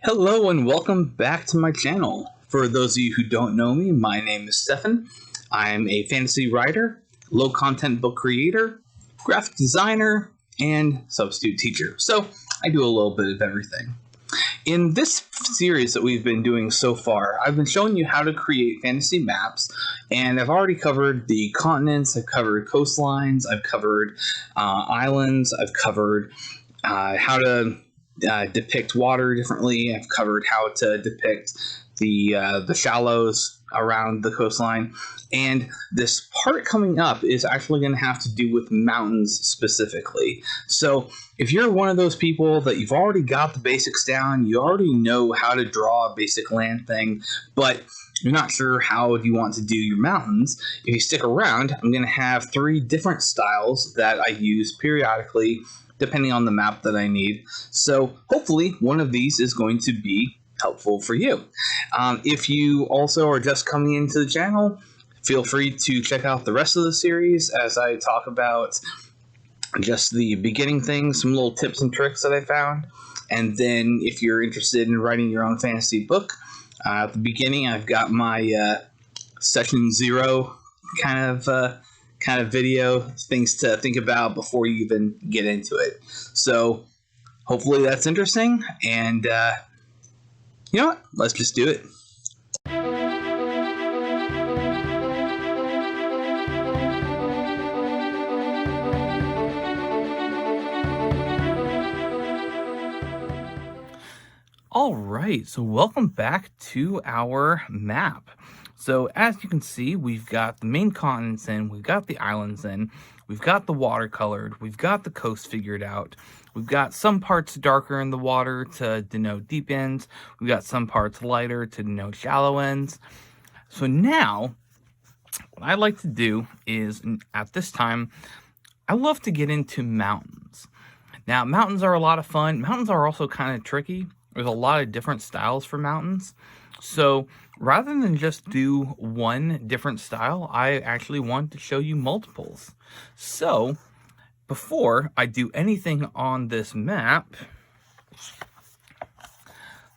Hello and welcome back to my channel. For those of you who don't know me, my name is Stefan. I'm a fantasy writer, low content book creator, graphic designer, and substitute teacher. So I do a little bit of everything. In this series that we've been doing so far, I've been showing you how to create fantasy maps, and I've already covered the continents, I've covered coastlines, I've covered islands, I've covered how to depict water differently. I've covered how to depict the shallows around the coastline, and this part coming up is actually going to have to do with mountains specifically. So if you're one of those people that you've already got the basics down, you already know how to draw a basic land thing, but you're not sure how you want to do your mountains, if you stick around, I'm going to have 3 different styles that I use periodically depending on the map that I need. So hopefully one of these is going to be helpful for you. If you also are just coming into the channel, feel free to check out the rest of the series as I talk about just the beginning things, some little tips and tricks that I found. And then if you're interested in writing your own fantasy book, at the beginning I've got my session 0 kind of video, things to think about before you even get into it. So hopefully that's interesting, and you know what? Let's just do it. All right, so welcome back to our map. So as you can see, we've got the main continents in, we've got the islands in, we've got the watercolored, we've got the coast figured out, we've got some parts darker in the water to denote deep ends, we've got some parts lighter to denote shallow ends. So now, what I like to do is, at this time, I love to get into mountains. Now, mountains are a lot of fun. Mountains are also kind of tricky. There's a lot of different styles for mountains. So rather than just do one different style, I actually want to show you multiples. So before I do anything on this map,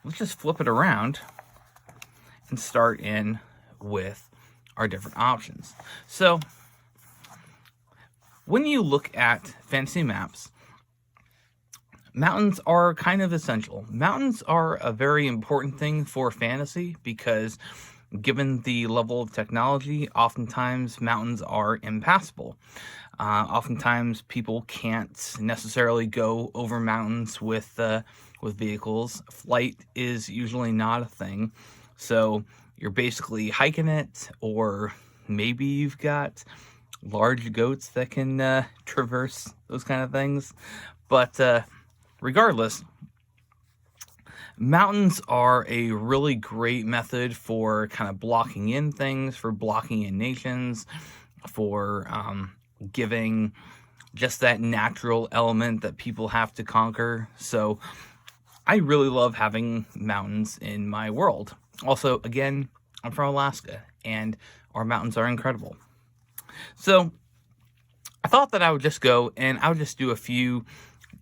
let's just flip it around and start in with our different options. So when you look at fantasy maps, mountains are kind of essential. Mountains are a very important thing for fantasy because given the level of technology, oftentimes mountains are impassable. Oftentimes people can't necessarily go over mountains with vehicles. Flight is usually not a thing. So you're basically hiking it, or maybe you've got large goats that can traverse those kind of things. But regardless, mountains are a really great method for kind of blocking in things, for blocking in nations, for giving just that natural element that people have to conquer. So I really love having mountains in my world. Also, again, I'm from Alaska, and our mountains are incredible. So I thought that I would just go and I would just do a few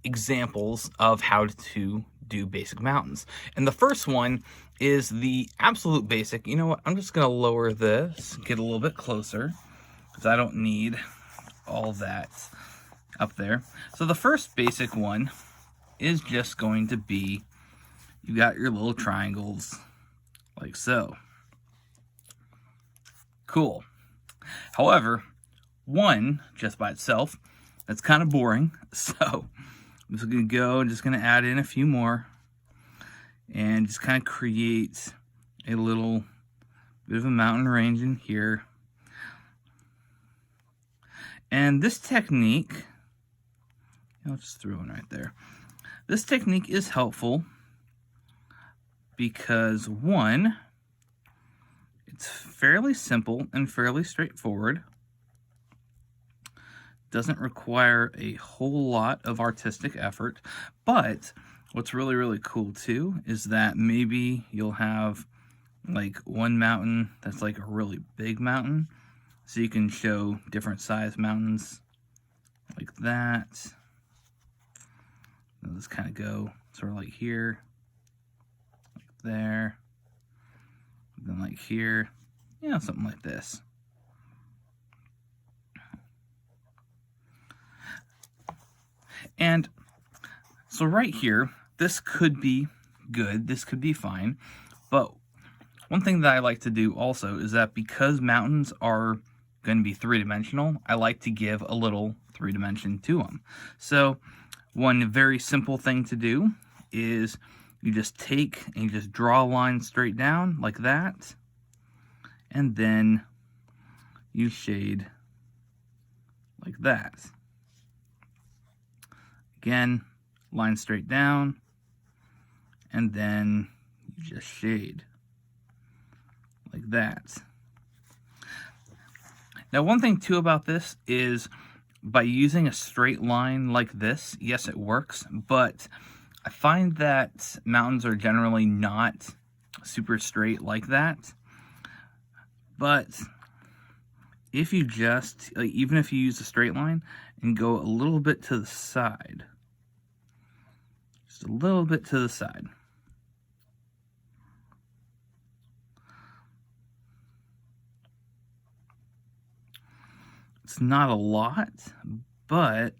examples of how to do basic mountains. And the first one is the absolute basic. You know what? I'm just going to lower this, get a little bit closer, because I don't need all that up there. So the first basic one is just going to be, you got your little triangles like so. Cool. However, one just by itself, that's kind of boring. So I'm just going to go, just going to add in a few more and just kind of create a little bit of a mountain range in here. And this technique, I'll just throw one right there. This technique is helpful because, one, it's fairly simple and fairly straightforward. Doesn't require a whole lot of artistic effort, but what's really, really cool too is that maybe you'll have like one mountain that's like a really big mountain, so you can show different size mountains like that. I'll just kind of go sort of like here, there, then like here, something like this. And so right here, this could be good, this could be fine, but one thing that I like to do also is that because mountains are going to be three-dimensional, I like to give a little three-dimension to them. So one very simple thing to do is you just take and you just draw a line straight down like that, and then you shade like that. Again, line straight down, and then you just shade like that. Now, one thing too about this is by using a straight line like this, yes, it works, but I find that mountains are generally not super straight like that. But if you just, even if you use a straight line and go a little bit to the side, just a little bit to the side, it's not a lot, but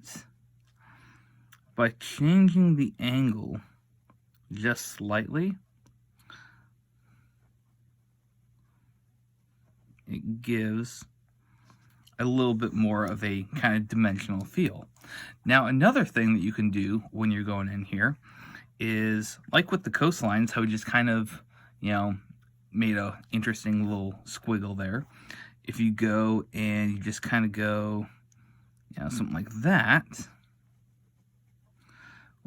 by changing the angle just slightly, it gives a little bit more of a kind of dimensional feel. Now, another thing that you can do when you're going in here is, like with the coastlines, how we just kind of, made a interesting little squiggle there. If you go and you just kind of go, something like that,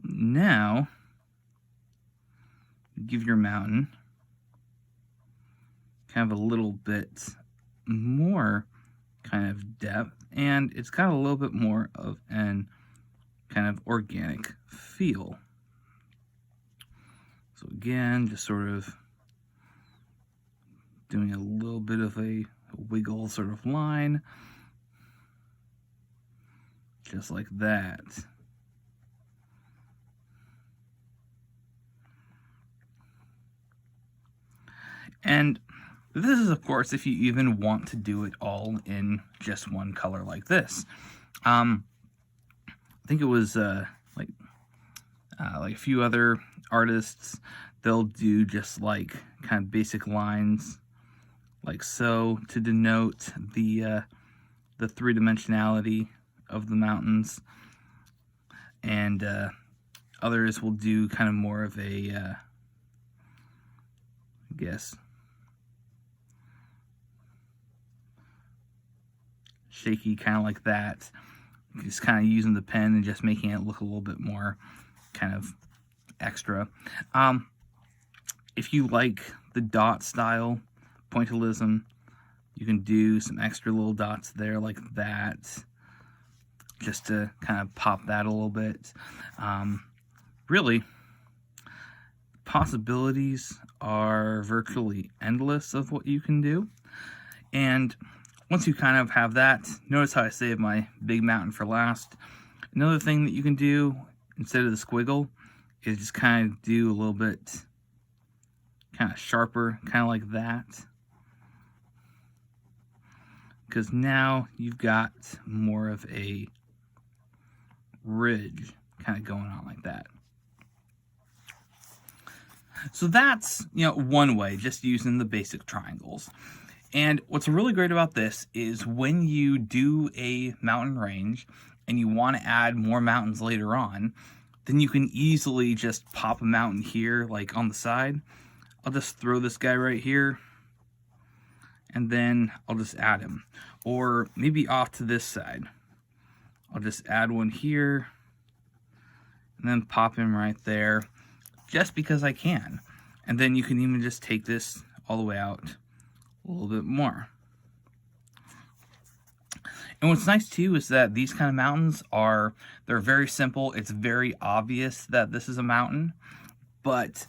now give your mountain kind of a little bit more kind of depth, and it's got a little bit more of an kind of organic feel. So again, just sort of doing a little bit of a wiggle sort of line, just like that. And this is, of course, if you even want to do it all in just one color like this. I think it was like a few other artists, they'll do just like kind of basic lines like so to denote the three-dimensionality of the mountains, and others will do kind of more of a I guess shaky, kind of like that, just kind of using the pen and just making it look a little bit more kind of extra. If you like the dot style pointillism, you can do some extra little dots there like that, just to kind of pop that a little bit. Really, possibilities are virtually endless of what you can do. And once you kind of have that, notice how I saved my big mountain for last. Another thing that you can do instead of the squiggle is just kind of do a little bit kind of sharper, kind of like that. Because now you've got more of a ridge kind of going on like that. So that's, one way, just using the basic triangles. And what's really great about this is when you do a mountain range and you want to add more mountains later on, then you can easily just pop a mountain here, like on the side. I'll just throw this guy right here, and then I'll just add him. Or maybe off to this side, I'll just add one here, and then pop him right there, just because I can. And then you can even just take this all the way out a little bit more. And what's nice too is that these kind of mountains they're very simple. It's very obvious that this is a mountain, but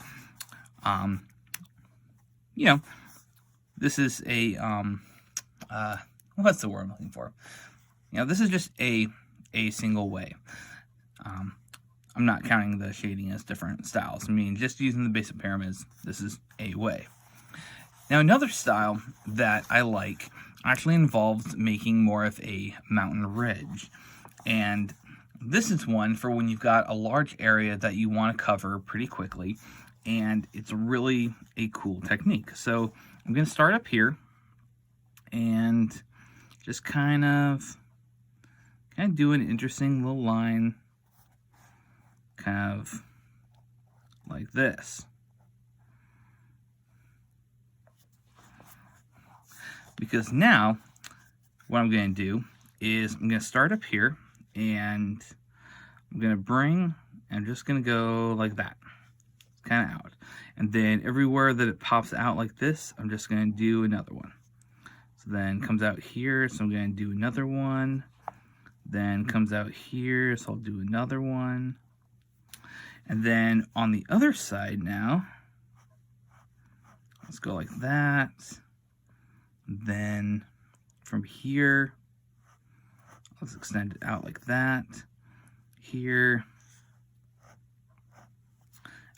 this is a what's the word I'm looking for? This is just a single way. I'm not counting the shading as different styles. I mean, just using the basic pyramids, this is a way. Now, another style that I like actually involves making more of a mountain ridge. And this is one for when you've got a large area that you want to cover pretty quickly. And it's really a cool technique. So I'm going to start up here and just kind of do an interesting little line, kind of like this. Because now what I'm going to do is I'm going to start up here and I'm going to I'm just going to go like that, kind of out. And then everywhere that it pops out like this, I'm just going to do another one. So then comes out here, so I'm going to do another one. Then comes out here, so I'll do another one. And then on the other side now, let's go like that. Then from here, let's extend it out like that. Here,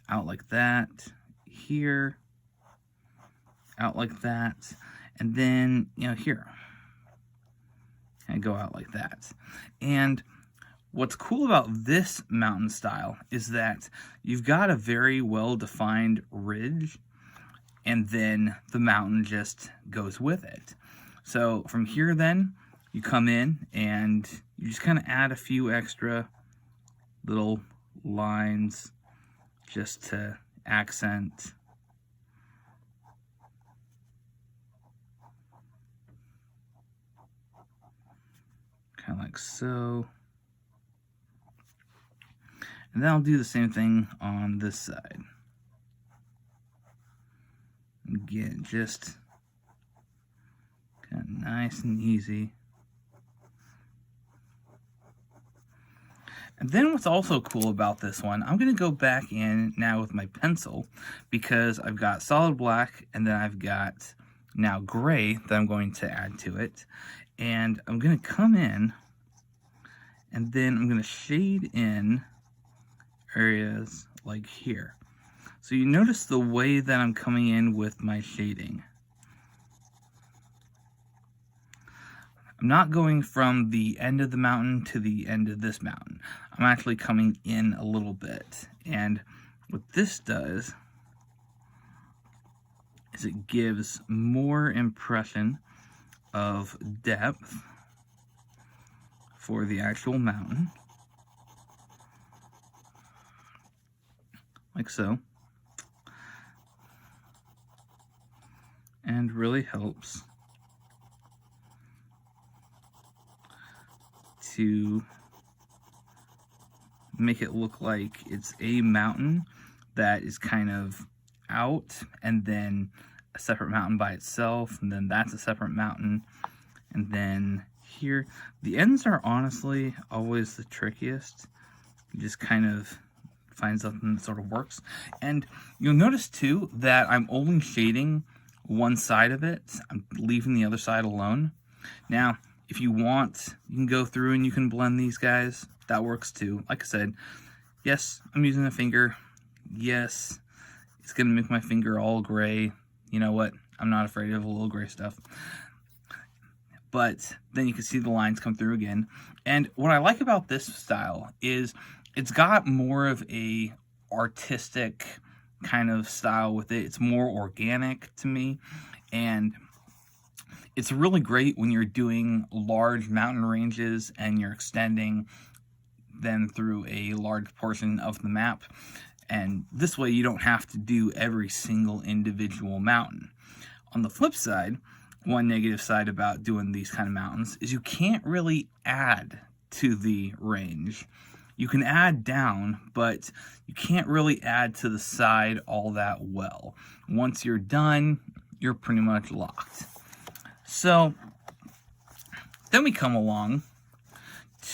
out like that. Here, out like that. And then, here, and go out like that. And what's cool about this mountain style is that you've got a very well-defined ridge, and then the mountain just goes with it. So from here then, you come in and you just kind of add a few extra little lines just to accent. Kind of like so. And then I'll do the same thing on this side. Again, just kind of nice and easy. And then what's also cool about this one, I'm going to go back in now with my pencil because I've got solid black and then I've got now gray that I'm going to add to it. And I'm going to come in and then I'm going to shade in areas like here. So you notice the way that I'm coming in with my shading. I'm not going from the end of the mountain to the end of this mountain. I'm actually coming in a little bit. And what this does is it gives more impression of depth for the actual mountain. Like so. And really helps to make it look like it's a mountain that is kind of out, and then a separate mountain by itself, and then that's a separate mountain, and then here. The ends are honestly always the trickiest. You just kind of find something that sort of works. And you'll notice too that I'm only shading one side of it. I'm leaving the other side alone. Now, if you want, you can go through and you can blend these guys. That works too. Like I said, yes, I'm using a finger. Yes, it's going to make my finger all gray. You know what? I'm not afraid of a little gray stuff. But then you can see the lines come through again. And what I like about this style is it's got more of a artistic kind of style with it. It's more organic to me. And it's really great when you're doing large mountain ranges and you're extending them through a large portion of the map. And this way you don't have to do every single individual mountain. On the flip side, one negative side about doing these kind of mountains is you can't really add to the range. You can add down, but you can't really add to the side all that well. Once you're done, you're pretty much locked. So then we come along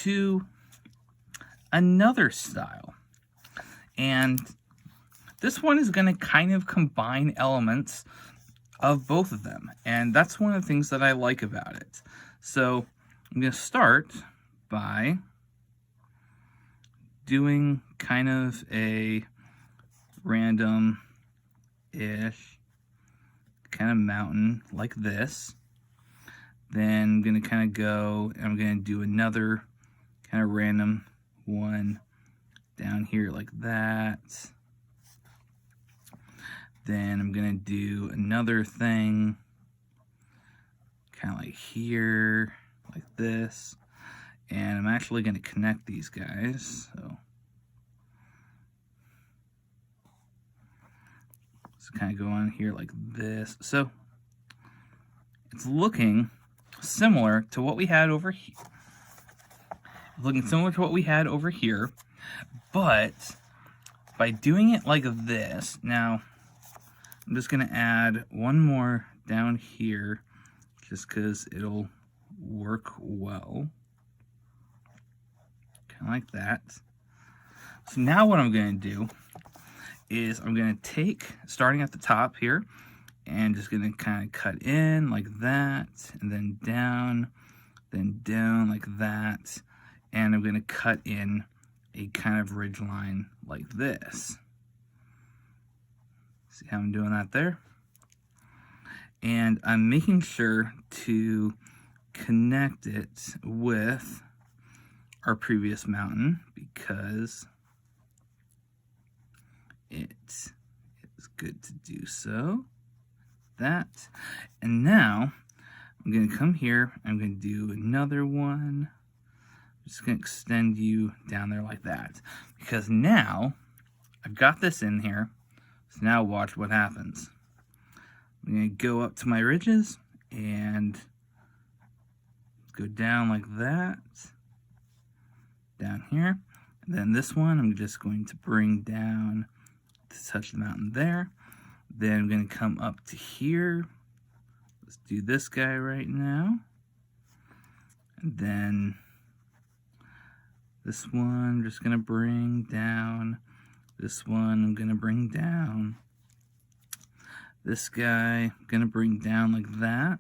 to another style. And this one is going to kind of combine elements of both of them. And that's one of the things that I like about it. So I'm going to start by doing kind of a random-ish kind of mountain like this. Then I'm going to kind of go and I'm going to do another kind of random one down here like that. Then I'm going to do another thing kind of like here, like this. And I'm actually going to connect these guys. So kind of go on here like this. So it's looking similar to what we had over here. But by doing it like this, now I'm just going to add one more down here just because it'll work well. Kind of like that. So now what I'm going to do is I'm going to take, starting at the top here, and just going to kind of cut in like that, and then down like that, and I'm going to cut in a kind of ridge line like this. See how I'm doing that there? And I'm making sure to connect it with our previous mountain because it is good to do so. That. And now I'm going to come here. I'm going to do another one. I'm just going to extend you down there like that. Because now I've got this in here. So now watch what happens. I'm going to go up to my ridges and go down like that. Down here. And then this one I'm just going to bring down to touch the mountain there. Then I'm going to come up to here. Let's do this guy right now. And then this one I'm just going to bring down. This one I'm going to bring down. This guy I'm going to bring down like that.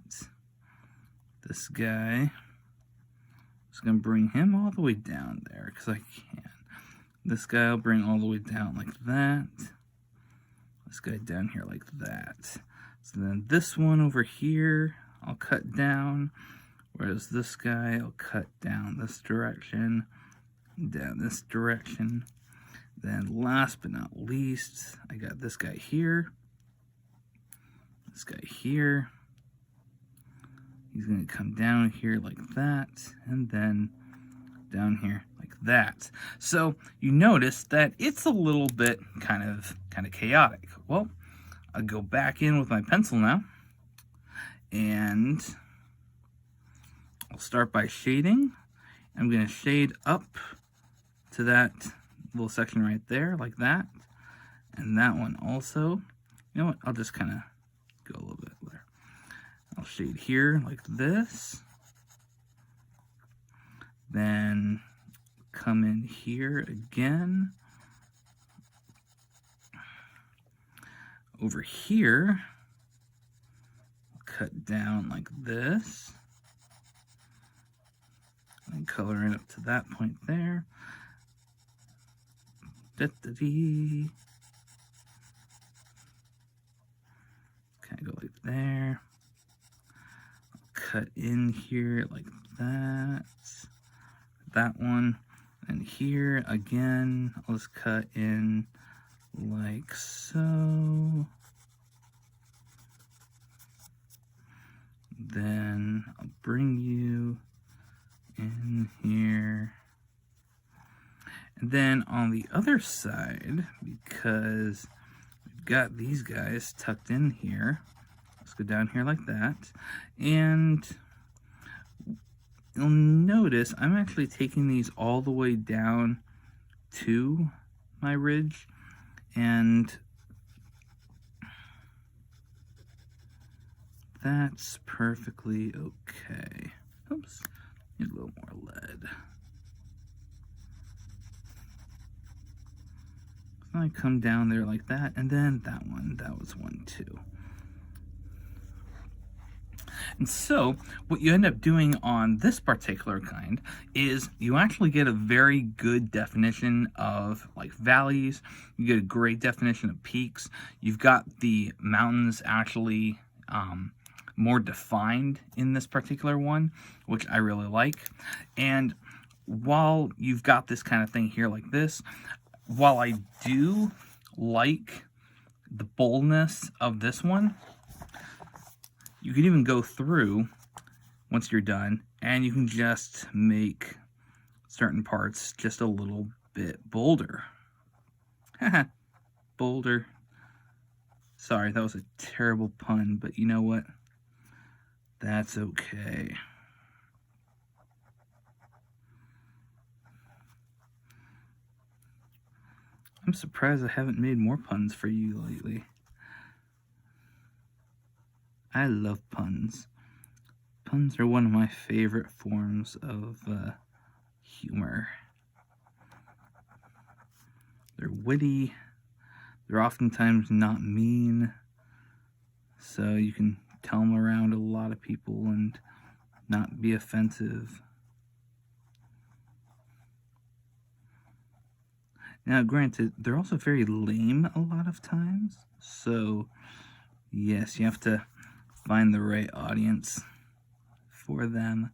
This guy, I'm just going to bring him all the way down there because I can. This guy I'll bring all the way down like that. This guy down here like that. So then this one over here I'll cut down, whereas this guy I'll cut down this direction, down this direction. Then last but not least, I got this guy here, this guy here. He's going to come down here like that, and then down here like that. So you notice that it's a little bit kind of chaotic. Well, I'll go back in with my pencil now, and I'll start by shading. I'm going to shade up to that little section right there like that, and that one also. You know what? I'll just kind of go a little bit there. I'll shade here like this. Then come in here again. Over here, cut down like this. And color it up to that point there. Da-da-dee. Kind of go like there. Cut in here like that. That one. And here again, I'll just cut in like so. Then I'll bring you in here. And then on the other side, because we've got these guys tucked in here, let's go down here like that. And you'll notice I'm actually taking these all the way down to my ridge, and that's perfectly okay. Oops, need a little more lead. So I come down there like that, and then that one, that was one too. And so what you end up doing on this particular kind is you actually get a very good definition of like valleys. You get a great definition of peaks. You've got the mountains actually more defined in this particular one, which I really like. And while you've got this kind of thing here like this, while I do like the boldness of this one, you can even go through once you're done and you can just make certain parts just a little bit bolder. Bolder. Sorry, that was a terrible pun, but you know what? That's okay. I'm surprised I haven't made more puns for you lately. I love puns. Puns are one of my favorite forms of humor. They're witty. They're oftentimes not mean. So you can tell them around a lot of people and not be offensive. Now, granted, they're also very lame a lot of times. So, yes, you have to find the right audience for them.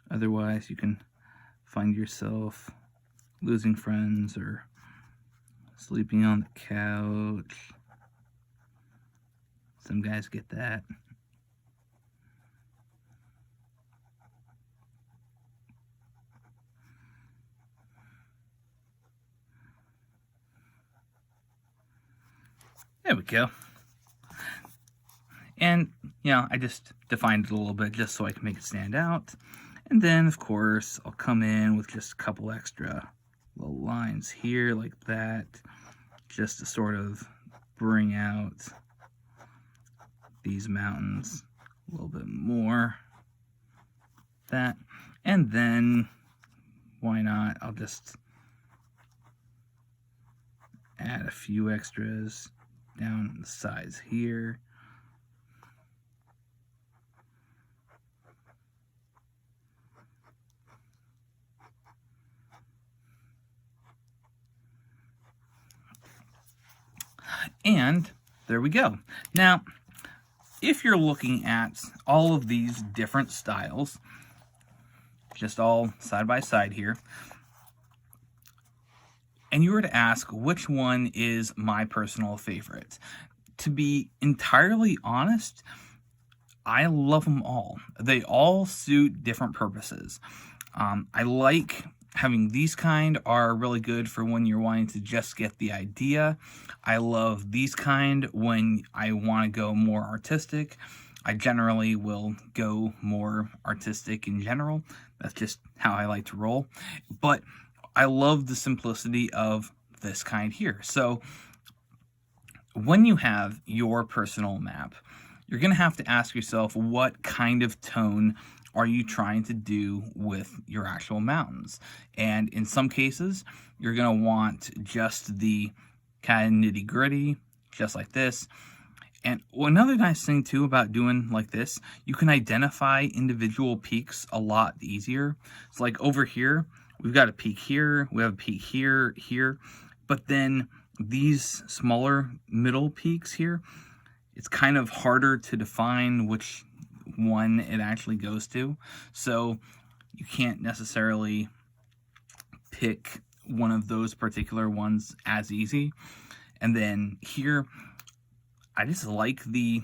Otherwise, you can find yourself losing friends or sleeping on the couch. Some guys get that. There we go. And, I just defined it a little bit just so I can make it stand out. And then, of course, I'll come in with just a couple extra little lines here like that, just to sort of bring out these mountains a little bit more. That. And then, why not, I'll just add a few extras down the sides here. And there we go. Now, if you're looking at all of these different styles, just all side by side here, and you were to ask which one is my personal favorite, to be entirely honest, I love them all. They all suit different purposes. I like having these kind are really good for when you're wanting to just get the idea. I love these kind when I want to go more artistic. I generally will go more artistic in general. That's just how I like to roll. But I love the simplicity of this kind here. So when you have your personal map, you're going to have to ask yourself, what kind of tone are you trying to do with your actual mountains? And in some cases, you're going to want just the kind of nitty gritty, just like this. And another nice thing too about doing like this, you can identify individual peaks a lot easier. It's like over here, we've got a peak here, we have a peak here, here, but then these smaller middle peaks here, it's kind of harder to define which one it actually goes to. So you can't necessarily pick one of those particular ones as easy. And then here, I just like the,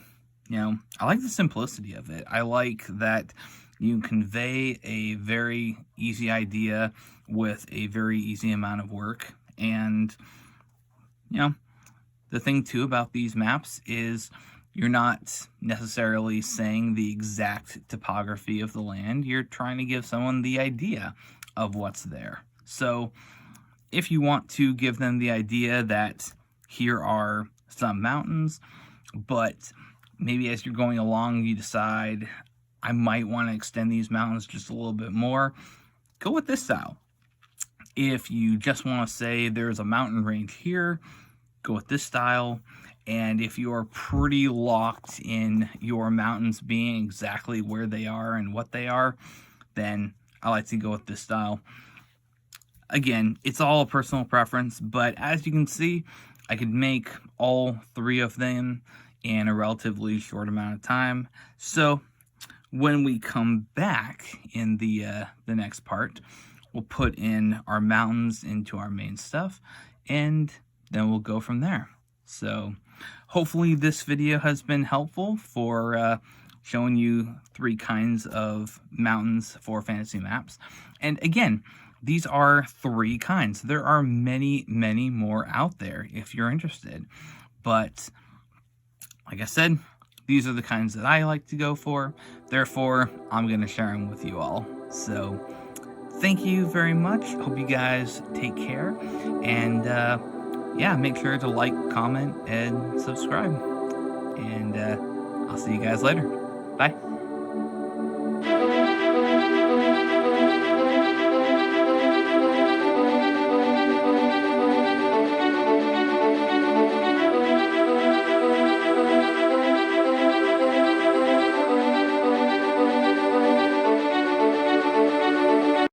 I like the simplicity of it. I like that you convey a very easy idea with a very easy amount of work. And, the thing too about these maps is you're not necessarily saying the exact topography of the land. You're trying to give someone the idea of what's there. So if you want to give them the idea that here are some mountains, but maybe as you're going along, you decide, I might want to extend these mountains just a little bit more, go with this style. If you just want to say there's a mountain range here, go with this style. And if you're pretty locked in your mountains being exactly where they are and what they are, then I like to go with this style. Again, it's all a personal preference, but as you can see, I could make all 3 of them in a relatively short amount of time. So when we come back in the next part, we'll put in our mountains into our main stuff, and then we'll go from there. So hopefully this video has been helpful for showing you 3 kinds of mountains for fantasy maps. And again, these are 3 kinds. There are many, many more out there if you're interested. But like I said, these are the kinds that I like to go for. Therefore, I'm going to share them with you all. So thank you very much. Hope you guys take care. And yeah, make sure to like, comment, and subscribe. And I'll see you guys later. Bye.